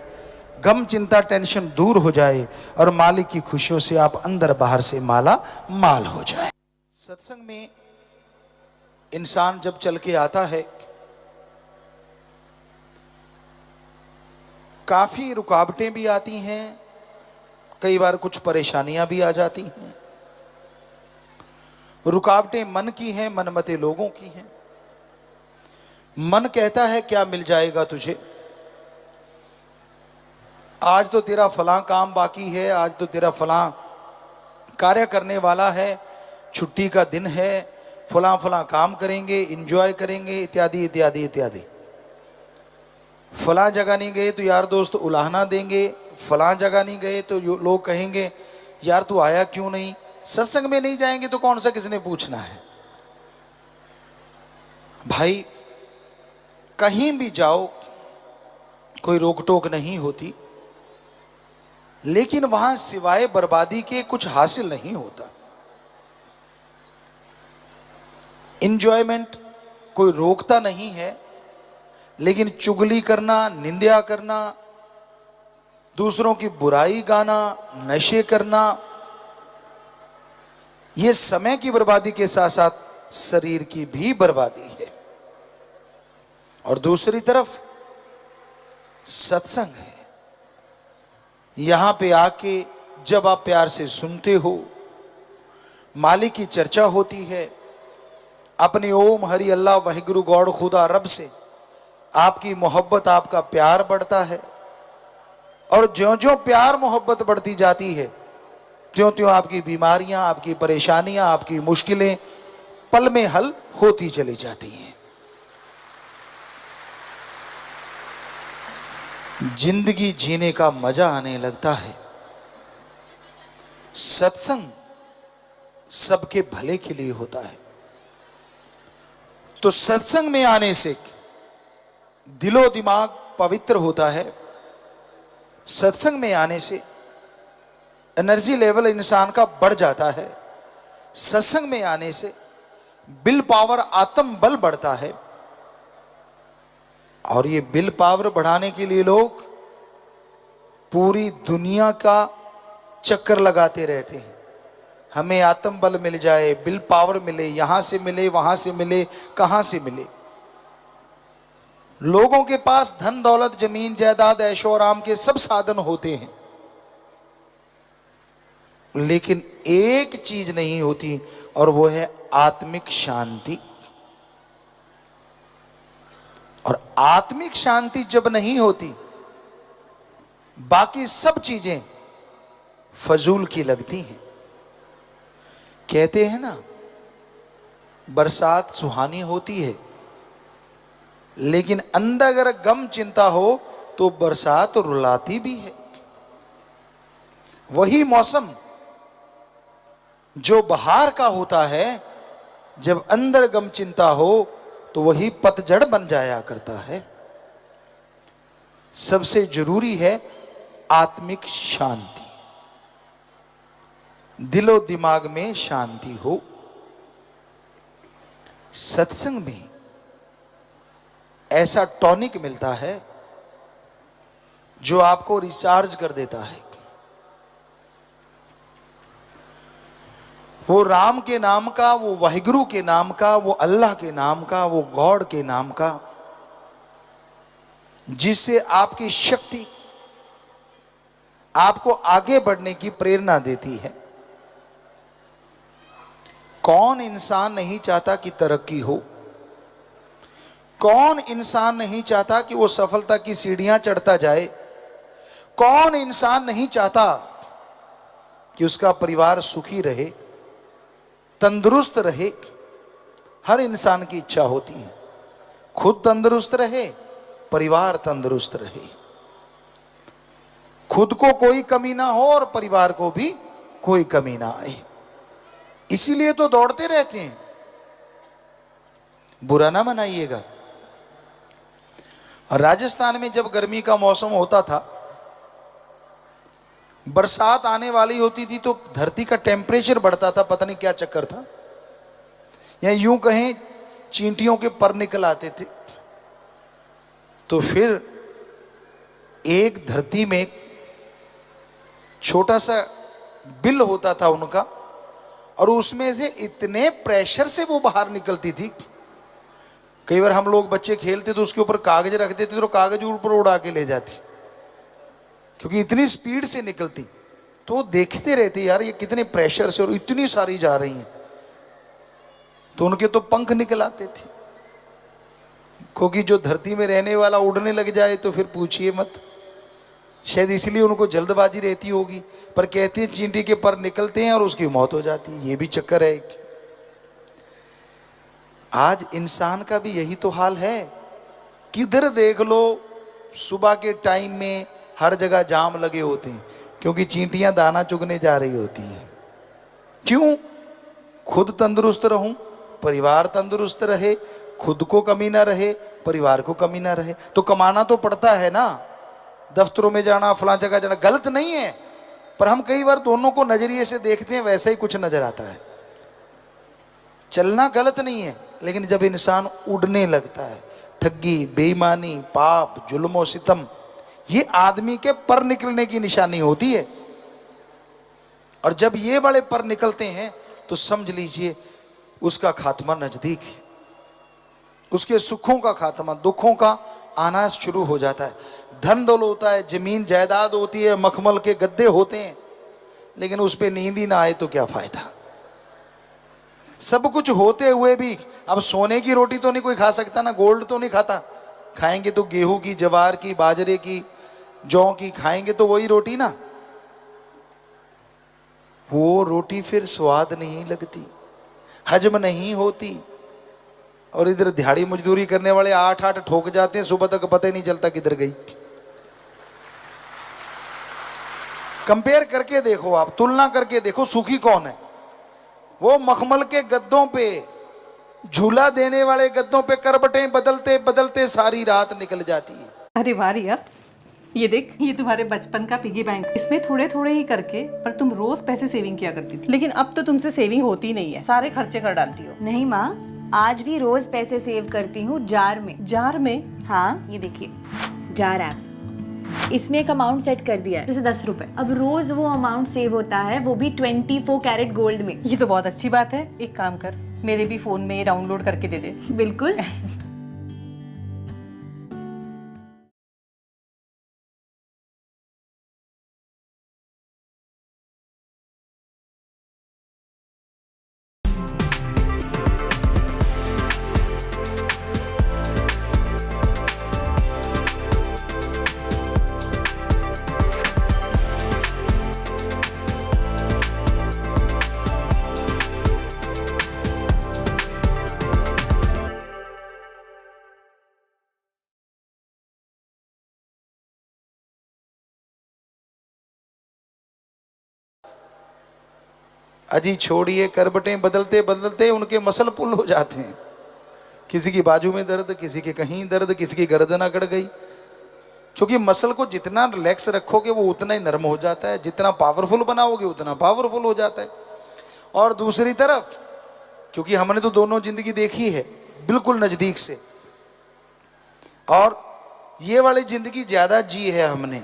गम चिंता टेंशन दूर हो जाए और मालिक की खुशियों से आप अंदर बाहर से माला माल हो जाए। सत्संग में इंसान जब चल के आता है, काफी रुकावटें भी आती हैं, कई बार कुछ परेशानियां भी आ जाती हैं। रुकावटें मन की हैं, मनमते लोगों की हैं। मन कहता है क्या मिल जाएगा तुझे, आज तो तेरा फलां काम बाकी है, आज तो तेरा फलां कार्य करने वाला है, छुट्टी का दिन है, फलां फलां काम करेंगे, एंजॉय करेंगे, इत्यादि इत्यादि इत्यादि। फलां जगह नहीं गए तो यार दोस्त उलाहना देंगे, फलां जगह नहीं गए तो लोग कहेंगे यार तू आया क्यों नहीं, सत्संग में नहीं जाएंगे तो कौन सा किसने पूछना है। भाई कहीं भी जाओ कोई रोक टोक नहीं होती, लेकिन वहां सिवाय बर्बादी के कुछ हासिल नहीं होता। इंजॉयमेंट कोई रोकता नहीं है, लेकिन चुगली करना, निंदा करना, दूसरों की बुराई गाना, नशे करना, यह समय की बर्बादी के साथ साथ शरीर की भी बर्बादी है। और दूसरी तरफ सत्संग है, यहां पे आके जब आप प्यार से सुनते हो, मालिक की चर्चा होती है, अपने ओम हरि अल्लाह वाहिगुरु गॉड खुदा रब से आपकी मोहब्बत, आपका प्यार बढ़ता है। और ज्यों ज्यों प्यार मोहब्बत बढ़ती जाती है, त्यों त्यों आपकी बीमारियां, आपकी परेशानियां, आपकी मुश्किलें पल में हल होती चली जाती हैं। जिंदगी जीने का मजा आने लगता है। सत्संग सबके भले के लिए होता है। तो सत्संग में आने से दिलो दिमाग पवित्र होता है। सत्संग में आने से एनर्जी लेवल इंसान का बढ़ जाता है। सत्संग में आने से विल पावर, आत्म बल बढ़ता है। और ये विल पावर बढ़ाने के लिए लोग पूरी दुनिया का चक्कर लगाते रहते हैं। हमें आत्म बल मिल जाए, विल पावर मिले, यहां से मिले, वहां से मिले, कहां से मिले। लोगों के पास धन दौलत, जमीन जायदाद, ऐशो आराम के सब साधन होते हैं, लेकिन एक चीज नहीं होती और वो है आत्मिक शांति। और आत्मिक शांति जब नहीं होती, बाकी सब चीजें फजूल की लगती हैं। कहते हैं ना, बरसात सुहानी होती है, लेकिन अंदर अगर गम चिंता हो तो बरसात रुलाती भी है। वही मौसम जो बाहर का होता है, जब अंदर गम चिंता हो तो वही पतझड़ बन जाया करता है। सबसे जरूरी है आत्मिक शांति, दिलो दिमाग में शांति हो। सत्संग में ऐसा टॉनिक मिलता है जो आपको रिचार्ज कर देता है। वो राम के नाम का, वो वाहिगुरु के नाम का, वो अल्लाह के नाम का, वो गॉड के नाम का, जिससे आपकी शक्ति आपको आगे बढ़ने की प्रेरणा देती है। कौन इंसान नहीं चाहता कि तरक्की हो? कौन इंसान नहीं चाहता कि वो सफलता की सीढ़ियां चढ़ता जाए? कौन इंसान नहीं चाहता कि उसका परिवार सुखी रहे, तंदुरुस्त रहे? हर इंसान की इच्छा होती है खुद तंदुरुस्त रहे, परिवार तंदुरुस्त रहे, खुद को कोई कमी ना हो और परिवार को भी कोई कमी ना आए। इसीलिए तो दौड़ते रहते हैं। बुरा ना मनाइएगा। राजस्थान में जब गर्मी का मौसम होता था, बरसात आने वाली होती थी तो धरती का टेम्परेचर बढ़ता था, पता नहीं क्या चक्कर था, या यूं कहें चींटियों के पर निकल आते थे। तो फिर एक धरती में छोटा सा बिल होता था उनका, और उसमें से इतने प्रेशर से वो बाहर निकलती थी। कई बार हम लोग बच्चे खेलते तो उसके ऊपर कागज रख देते तो कागज ऊपर उड़ा के ले जाती, क्योंकि इतनी स्पीड से निकलती। तो देखते रहते यार ये कितने प्रेशर से और इतनी सारी जा रही हैं। तो उनके तो पंख निकल आते थे, क्योंकि जो धरती में रहने वाला उड़ने लग जाए तो फिर पूछिए मत। शायद इसलिए उनको जल्दबाजी रहती होगी, पर कहते हैं चींटी के पर निकलते हैं और उसकी मौत हो जाती है। ये भी चक्कर है। आज इंसान का भी यही तो हाल है। किधर देख लो सुबह के टाइम में हर जगह जाम लगे होते हैं, क्योंकि चींटियां दाना चुगने जा रही होती हैं। क्यों? खुद तंदुरुस्त रहूं, परिवार तंदुरुस्त रहे, खुद को कमी ना रहे, परिवार को कमी ना रहे। तो कमाना तो पड़ता है ना, दफ्तरों में जाना, फलां जगह जाना, गलत नहीं है, पर हम कई बार दोनों को नजरिए से देखते हैं, वैसा ही कुछ नजर आता है। चलना गलत नहीं है, लेकिन जब इंसान उड़ने लगता है, ठगी, बेईमानी, पाप, जुल्म और सितम, ये आदमी के पर निकलने की निशानी होती है। और जब ये बड़े पर निकलते हैं तो समझ लीजिए उसका खात्मा नजदीक है, उसके सुखों का खात्मा, दुखों का आना शुरू हो जाता है। धन दौलत होता है, जमीन जायदाद होती है, मखमल के गद्दे होते हैं, लेकिन उस पर नींद ही ना आए तो क्या फायदा। सब कुछ होते हुए भी अब सोने की रोटी तो नहीं कोई खा सकता ना, गोल्ड तो नहीं खाता। खाएंगे तो गेहूं की, जवार की, बाजरे की, जौ की खाएंगे तो वही रोटी ना। वो रोटी फिर स्वाद नहीं लगती, हजम नहीं होती। और इधर दिहाड़ी मजदूरी करने वाले 8-8 ठोक जाते हैं, सुबह तक पता ही नहीं चलता किधर गई। कंपेयर करके देखो, आप तुलना करके देखो, सुखी कौन है? वो मखमल के गद्दों पे, झूला देने वाले गद्दों पे करबटें बदलते बदलते सारी रात निकल जाती है। अरे वाह रिया, ये देख, ये तुम्हारे बचपन का पिगी बैंक। इसमें थोड़े थोड़े ही करके, पर तुम रोज पैसे सेविंग किया करती थी, लेकिन अब तो तुमसे सेविंग होती नहीं है, सारे खर्चे कर डालती हो। नहीं माँ, आज भी रोज पैसे सेव करती हूँ जार में। जार में? हाँ, ये देखिए जार ऐप, इसमें एक अमाउंट सेट कर दिया है, जैसे 10 रुपए। अब रोज वो अमाउंट सेव होता है, वो भी 24 कैरेट गोल्ड में। ये तो बहुत अच्छी बात है। एक काम कर, मेरे भी फोन में ये डाउनलोड करके दे दे। बिल्कुल। अजी छोड़िए, करबटें बदलते बदलते उनके मसल पुल हो जाते हैं। किसी की बाजू में दर्द, किसी के कहीं दर्द, किसी की गर्दन अकड़ गई। क्योंकि मसल को जितना रिलैक्स रखोगे वो उतना ही नरम हो जाता है, जितना पावरफुल बनाओगे उतना पावरफुल हो जाता है। और दूसरी तरफ, क्योंकि हमने तो दोनों जिंदगी देखी है बिल्कुल नजदीक से, और ये वाली जिंदगी ज्यादा जी है हमने,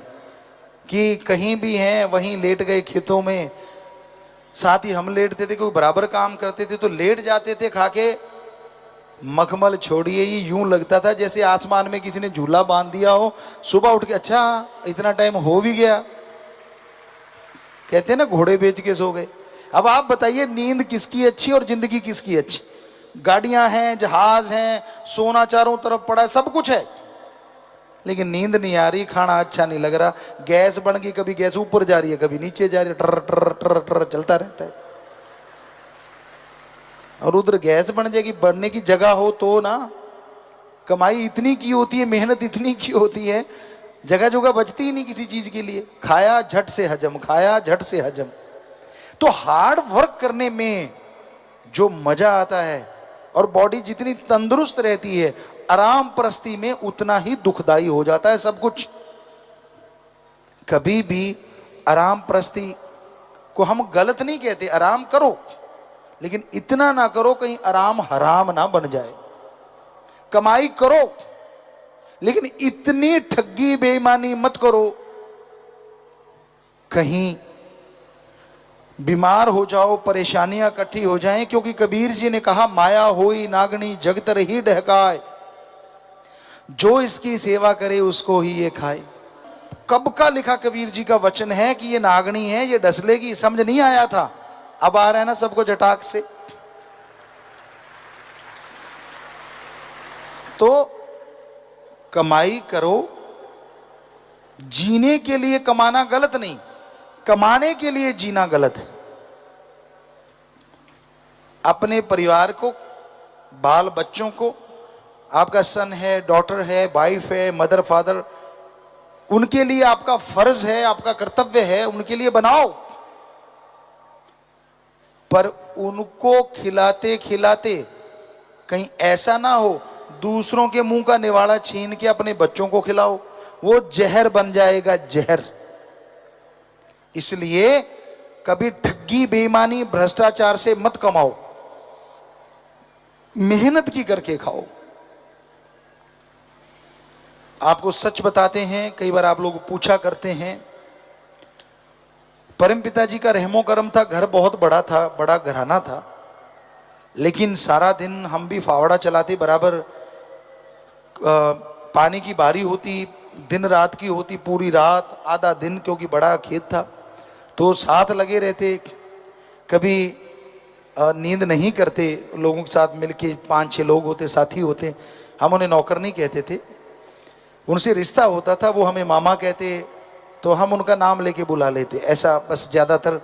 कि कहीं भी हैं वहीं लेट गए खेतों में। साथ ही हम लेटते थे, कोई बराबर काम करते थे तो लेट जाते थे खा के। मखमल छोड़िए, ये यूं लगता था जैसे आसमान में किसी ने झूला बांध दिया हो। सुबह उठ के अच्छा इतना टाइम हो भी गया, कहते हैं ना घोड़े बेच के सो गए। अब आप बताइए नींद किसकी अच्छी और जिंदगी किसकी अच्छी? गाड़ियां हैं, जहाज हैं, सोना चारों तरफ पड़ा है, सब कुछ है, लेकिन नींद नहीं आ रही, खाना अच्छा नहीं लग रहा। गैस बन गई, कभी गैस ऊपर जा रही है कभी नीचे जा रही है, टर टर टर टर चलता रहता है। और उधर गैस बन जाएगी, बढ़ने की जगह हो तो ना। कमाई इतनी की होती है, मेहनत इतनी की होती है, जगह जगह बचती ही नहीं किसी चीज के लिए। खाया झट से हजम, खाया झट से हजम। तो हार्ड वर्क करने में जो मजा आता है और बॉडी जितनी तंदुरुस्त रहती है, आराम परस्ती में उतना ही दुखदाई हो जाता है सब कुछ। कभी भी आराम परस्ती को हम गलत नहीं कहते, आराम करो, लेकिन इतना ना करो कहीं आराम हराम ना बन जाए। कमाई करो, लेकिन इतनी ठगी बेईमानी मत करो कहीं बीमार हो जाओ, परेशानियां इकट्ठी हो जाएं। क्योंकि कबीर जी ने कहा, माया होई नागनी जगतर ही डहकाए, जो इसकी सेवा करे उसको ही ये खाए। कब का लिखा कबीर जी का वचन है कि ये नागनी है, ये डसलेगी, समझ नहीं आया था, अब आ रहा है ना सबको जटाक से। तो कमाई करो, जीने के लिए कमाना गलत नहीं, कमाने के लिए जीना गलत है। अपने परिवार को, बाल बच्चों को, आपका सन है, डॉटर है, वाइफ है, मदर फादर, उनके लिए आपका फर्ज है, आपका कर्तव्य है, उनके लिए बनाओ। पर उनको खिलाते खिलाते कहीं ऐसा ना हो दूसरों के मुंह का निवाड़ा छीन के अपने बच्चों को खिलाओ, वो जहर बन जाएगा, जहर। इसलिए कभी ठगी, बेईमानी, भ्रष्टाचार से मत कमाओ, मेहनत की करके खाओ। आपको सच बताते हैं, कई बार आप लोग पूछा करते हैं, परम पिताजी का रहमो करम था, घर बहुत बड़ा था, बड़ा घराना था, लेकिन सारा दिन हम भी फावड़ा चलाते बराबर। पानी की बारी होती, दिन रात की होती, पूरी रात आधा दिन, क्योंकि बड़ा खेत था, तो साथ लगे रहते। कभी नींद नहीं करते, लोगों के साथ मिलके 5-6 लोग होते, साथी होते। हम उन्हें नौकर नहीं कहते थे, उनसे रिश्ता होता था, वो हमें मामा कहते, तो हम उनका नाम लेके बुला लेते, ऐसा बस ज्यादातर।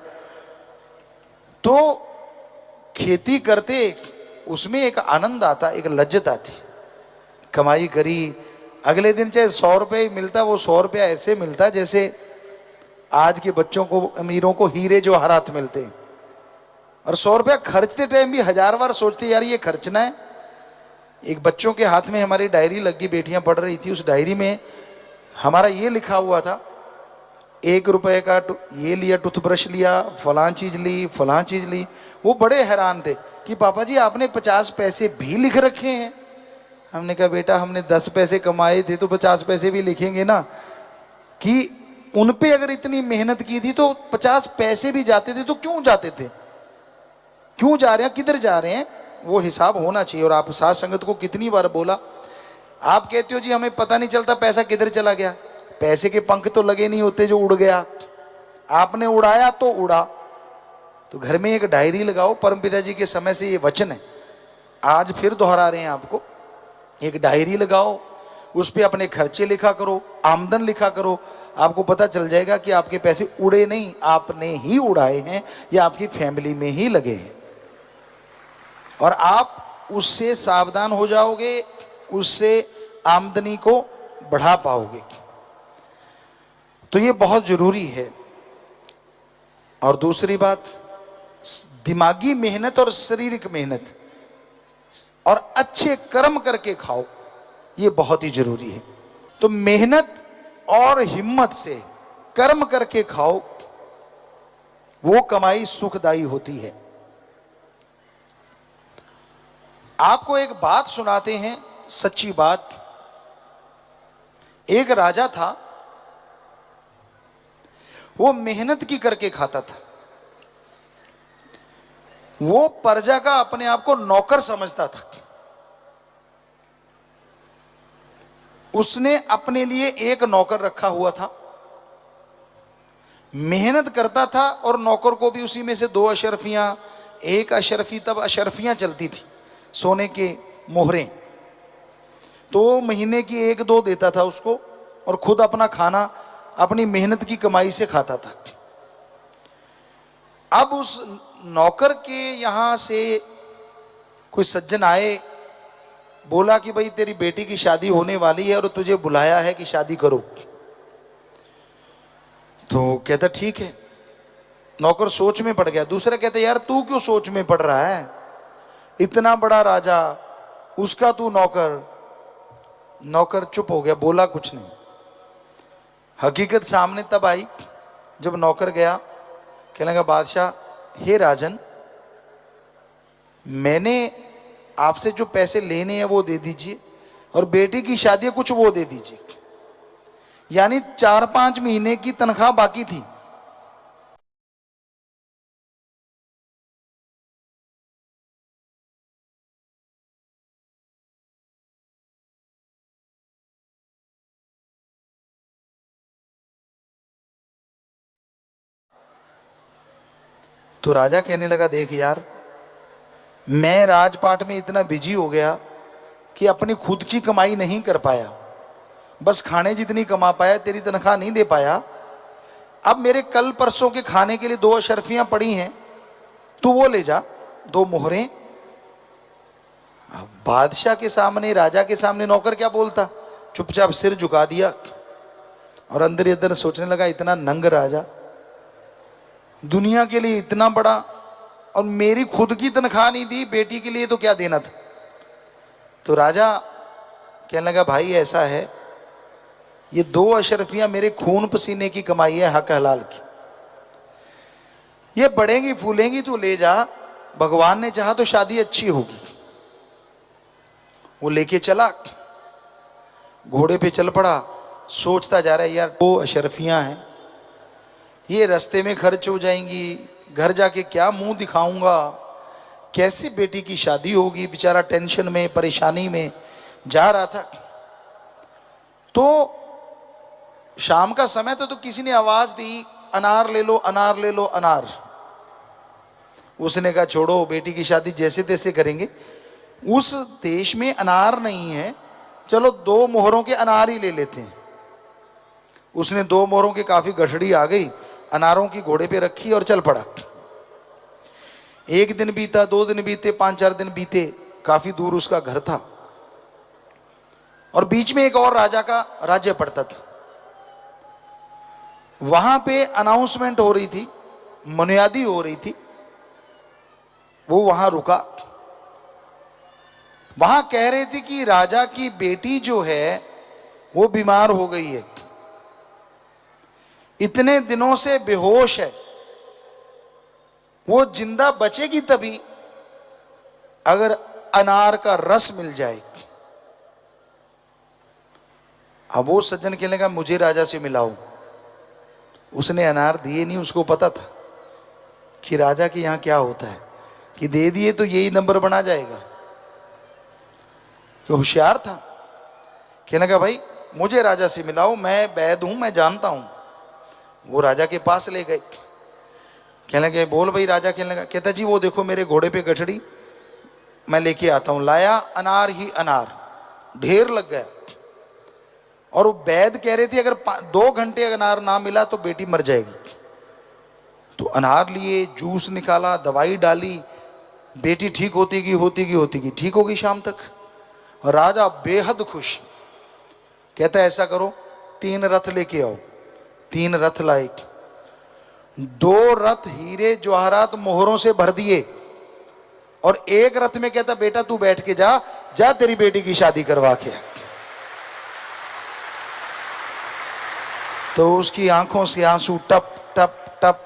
तो खेती करते, उसमें एक आनंद आता, एक लज्जत आती। कमाई करी, अगले दिन चाहे 100 रुपये मिलता, वो 100 रुपया ऐसे मिलता जैसे आज के बच्चों को, अमीरों को हीरे जवाहरात मिलते हैं। और 100 रुपया खर्चते टाइम भी 1000 बार सोचते, यार ये खर्चना है। एक बच्चों के हाथ में हमारी डायरी लगी, बेटियां पढ़ रही थी, उस डायरी में हमारा ये लिखा हुआ था, 1 रुपये का ये लिया, टूथब्रश लिया, फलां चीज ली, फलां चीज ली। वो बड़े हैरान थे कि पापा जी आपने 50 पैसे भी लिख रखे हैं। हमने कहा बेटा हमने 10 पैसे कमाए थे तो 50 पैसे भी लिखेंगे ना, कि उन पे अगर इतनी मेहनत की थी तो 50 पैसे भी जाते थे तो क्यों जाते थे, क्यों जा रहे हैं, किधर जा रहे हैं, वो हिसाब होना चाहिए। और आप साथ संगत को कितनी बार बोला, आप कहते हो जी हमें पता नहीं चलता पैसा किधर चला गया। पैसे के पंख तो लगे नहीं होते जो उड़ गया, आपने उड़ाया तो उड़ा। तो घर में एक डायरी लगाओ, परम पिताजी के समय से ये वचन है, आज फिर दोहरा रहे हैं आपको। एक डायरी लगाओ, उस पे अपने खर्चे लिखा करो, आमदन लिखा करो, आपको पता चल जाएगा कि आपके पैसे उड़े नहीं, आपने ही उड़ाए हैं या आपकी फैमिली में ही लगे हैं। और आप उससे सावधान हो जाओगे, उससे आमदनी को बढ़ा पाओगे। तो ये बहुत जरूरी है। और दूसरी बात, दिमागी मेहनत और शारीरिक मेहनत और अच्छे कर्म करके खाओ, ये बहुत ही जरूरी है। तो मेहनत और हिम्मत से कर्म करके खाओ, वो कमाई सुखदायी होती है। आपको एक बात सुनाते हैं, सच्ची बात। एक राजा था, वो मेहनत की करके खाता था। वो प्रजा का अपने आप को नौकर समझता था। उसने अपने लिए एक नौकर रखा हुआ था, मेहनत करता था और नौकर को भी उसी में से 2 अशरफियां, 1 अशरफी, तब अशरफियां चलती थी, सोने के मोहरें, तो महीने की 1-2 देता था उसको, और खुद अपना खाना अपनी मेहनत की कमाई से खाता था। अब उस नौकर के यहां से कोई सज्जन आए, बोला कि भाई तेरी बेटी की शादी होने वाली है और तुझे बुलाया है कि शादी करो। तो कहता ठीक है। नौकर सोच में पड़ गया। दूसरा कहता यार तू क्यों सोच में पड़ रहा है, इतना बड़ा राजा, उसका तू नौकर। नौकर चुप हो गया, बोला कुछ नहीं। हकीकत सामने तब आई जब नौकर गया, कहने लगा बादशाह, हे राजन, मैंने आपसे जो पैसे लेने हैं वो दे दीजिए, और बेटी की शादी है कुछ वो दे दीजिए। यानी 4-5 महीने की तनख्वाह बाकी थी। तो राजा कहने लगा देख यार, मैं राजपाट में इतना बिजी हो गया कि अपनी खुद की कमाई नहीं कर पाया, बस खाने जितनी कमा पाया, तेरी तनख्वाह नहीं दे पाया। अब मेरे कल परसों के खाने के लिए 2 अशरफियां पड़ी हैं, तू वो ले जा, 2 मोहरें। अब बादशाह के सामने, राजा के सामने नौकर क्या बोलता, चुपचाप सिर झुका दिया और अंदर ही अंदर सोचने लगा इतना नंग राजा, दुनिया के लिए इतना बड़ा, और मेरी खुद की तनख्वाह नहीं दी, बेटी के लिए तो क्या देना था। तो राजा कहने लगा भाई ऐसा है, ये 2 अशरफियां मेरे खून पसीने की कमाई है, हक हलाल की, ये बढ़ेंगी फूलेंगी, तू ले जा, भगवान ने चाहा तो शादी अच्छी होगी। वो लेके चला, घोड़े पे चल पड़ा, सोचता जा रहा है यार 2 अशरफियां हैं, ये रास्ते में खर्च हो जाएंगी, घर जाके क्या मुंह दिखाऊंगा, कैसे बेटी की शादी होगी। बेचारा टेंशन में, परेशानी में जा रहा था। तो शाम का समय तो किसी ने आवाज दी, अनार ले लो, अनार ले लो, अनार। उसने कहा छोड़ो, बेटी की शादी जैसे तैसे करेंगे। उस देश में अनार नहीं है, चलो 2 मोहरों के अनार ही ले लेते हैं। उसने 2 मोहरों की काफी गठड़ी आ गई, अनारों की घोड़े पे रखी और चल पड़ा। 1 दिन बीता, 2 दिन बीते, 5-4 दिन बीते, काफी दूर उसका घर था, और बीच में एक और राजा का राज्य पड़ता था। वहां पे अनाउंसमेंट हो रही थी, मुनियादी हो रही थी। वो वहां रुका, वहां कह रहे थे कि राजा की बेटी जो है वो बीमार हो गई है, इतने दिनों से बेहोश है, वो जिंदा बचेगी तभी अगर अनार का रस मिल जाए। अब वो सज्जन कहने लगा मुझे राजा से मिलाओ। उसने अनार दिए नहीं, उसको पता था कि राजा के यहां क्या होता है, कि दे दिए तो यही नंबर बना जाएगा, कि होशियार था। कहने लगा भाई मुझे राजा से मिलाओ, मैं वैद हूं, मैं जानता हूं। वो राजा के पास ले गए। कहने लगे बोल भाई राजा। कहने लगा, कहता जी वो देखो मेरे घोड़े पे गठड़ी, मैं लेके आता हूं। लाया, अनार ही अनार, ढेर लग गया। और वो वैद कह रहे थे अगर 2 घंटे अनार ना मिला तो बेटी मर जाएगी। तो अनार लिए, जूस निकाला, दवाई डाली, बेटी ठीक होती गई, ठीक हो गई शाम तक। और राजा बेहद खुश, कहता ऐसा करो 3 रथ लेके आओ। 3 रथ लाए, 2 रथ हीरे जवाहरात मोहरों से भर दिए और एक रथ में कहता बेटा तू बैठ के जा, जा तेरी बेटी की शादी करवा के। तो उसकी आंखों से आंसू टप टप टप,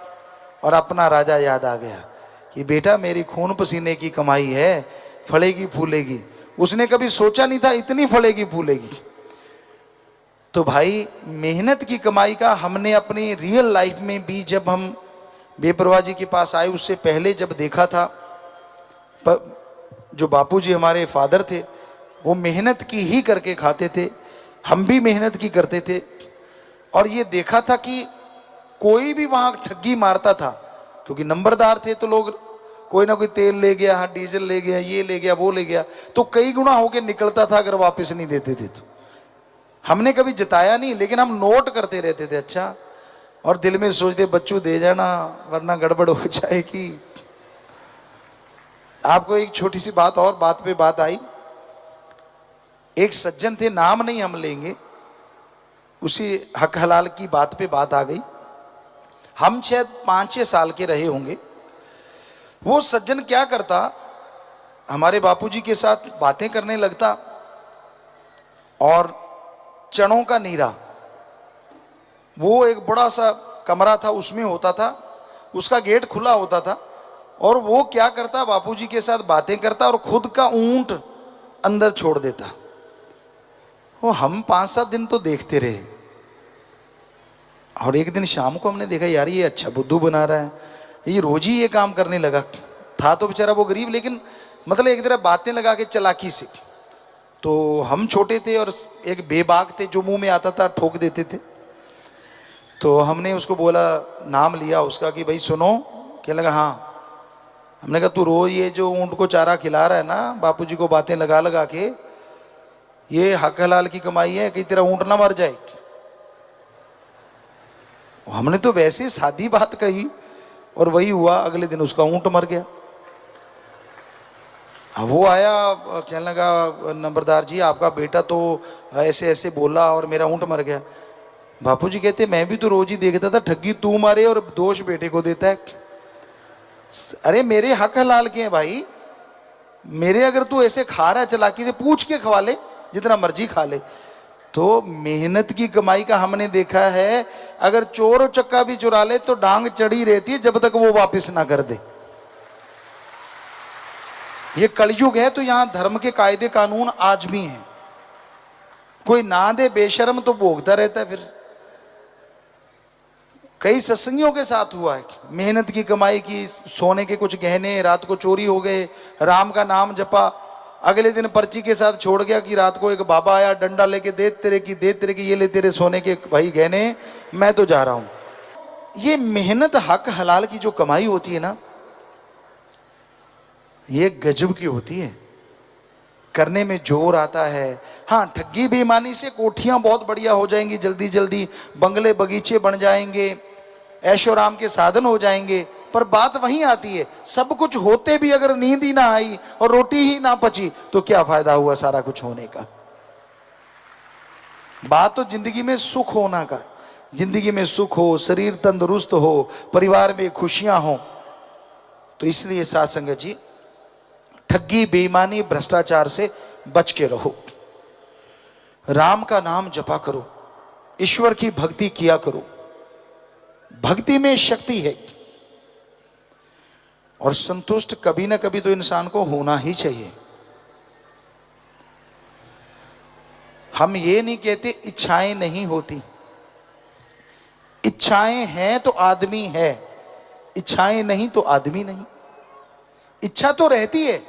और अपना राजा याद आ गया कि बेटा मेरी खून पसीने की कमाई है, फलेगी फूलेगी। उसने कभी सोचा नहीं था इतनी फलेगी फूलेगी। तो भाई मेहनत की कमाई का हमने अपनी रियल लाइफ में भी, जब हम बेपरवाह जी के पास आए उससे पहले जब देखा था, जो बापूजी हमारे फादर थे वो मेहनत की ही करके खाते थे, हम भी मेहनत की करते थे। और ये देखा था कि कोई भी वहां ठगी मारता था, क्योंकि नंबरदार थे तो लोग कोई ना कोई तेल ले गया, डीजल ले गया, ये ले गया, वो ले गया, तो कई गुना होके निकलता था अगर वापस नहीं देते थे तो। हमने कभी जिताया नहीं, लेकिन हम नोट करते रहते थे अच्छा, और दिल में सोचते बच्चों दे जाना वरना गड़बड़ हो जाएगी। आपको एक छोटी सी बात और, बात पे बात आई। एक सज्जन थे, नाम नहीं हम लेंगे, उसी हक हलाल की बात पे बात आ गई। हम शायद 5-6 साल के रहे होंगे। वो सज्जन क्या करता, हमारे बापूजी के साथ बातें करने लगता, और चनों का नीरा, वो एक बड़ा सा कमरा था उसमें होता था, उसका गेट खुला होता था, और वो क्या करता बापूजी के साथ बातें करता और खुद का ऊंट अंदर छोड़ देता। वो हम 5-7 दिन तो देखते रहे, और एक दिन शाम को हमने देखा यार ये अच्छा बुद्धू बना रहा है, ये रोज ही ये काम करने लगा। था तो बेचारा वो गरीब, लेकिन मतलब एक तरह बातें लगा के चालाकी से। तो हम छोटे थे और एक बेबाक थे जो मुंह में आता था ठोक देते थे। तो हमने उसको बोला, नाम लिया उसका कि भाई सुनो, क्या लगा, हाँ। हमने कहा तू रोज ये जो ऊंट को चारा खिला रहा है ना बापूजी को बातें लगा लगा के, ये हक हलाल की कमाई है, कि तेरा ऊंट ना मर जाए। हमने तो वैसे सादी बात कही और वही हुआ, अगले दिन उसका ऊंट मर गया। वो आया, कहने लगा नंबरदार जी आपका बेटा तो ऐसे ऐसे बोला और मेरा ऊंट मर गया। बापूजी कहते मैं भी तो रोज ही देखता था, ठगी तू मारे और दोष बेटे को देता है। अरे मेरे हक हलाल के हैं भाई, मेरे अगर तू ऐसे खा रहा है चालाकी से, पूछ के खवा ले, जितना मर्जी खा ले। तो मेहनत की कमाई का हमने देखा है, अगर चोर चक्का भी चुरा ले तो डांग चढ़ी रहती है जब तक वो वापस ना कर दे। ये कलयुग है, तो यहां धर्म के कायदे कानून आज भी हैं। कोई ना दे बेशर्म तो भोगता रहता है। फिर कई सत्संगियों के साथ हुआ है, मेहनत की कमाई की, सोने के कुछ गहने रात को चोरी हो गए, राम का नाम जपा, अगले दिन पर्ची के साथ छोड़ गया कि रात को एक बाबा आया डंडा लेके, दे तेरे की, ये ले तेरे सोने के भाई गहने, मैं तो जा रहा हूं। ये मेहनत हक हलाल की जो कमाई होती है ना, ये गजब की होती है, करने में जोर आता है। हाँ, ठगी बेईमानी से कोठियां बहुत बढ़िया हो जाएंगी, जल्दी जल्दी बंगले बगीचे बन जाएंगे, ऐशोराम के साधन हो जाएंगे, पर बात वहीं आती है, सब कुछ होते भी अगर नींद ही ना आई और रोटी ही ना पची तो क्या फायदा हुआ सारा कुछ होने का। बात तो जिंदगी में सुख होना का, जिंदगी में सुख हो, शरीर तंदुरुस्त हो, परिवार में खुशियां हो। तो इसलिए साथ संगत जी, ठगी बेईमानी भ्रष्टाचार से बच के रहो, राम का नाम जपा करो, ईश्वर की भक्ति किया करो। भक्ति में शक्ति है, और संतुष्ट कभी ना कभी तो इंसान को होना ही चाहिए। हम ये नहीं कहते इच्छाएं नहीं होती, इच्छाएं हैं तो आदमी है, इच्छाएं नहीं तो आदमी नहीं। इच्छा तो रहती है,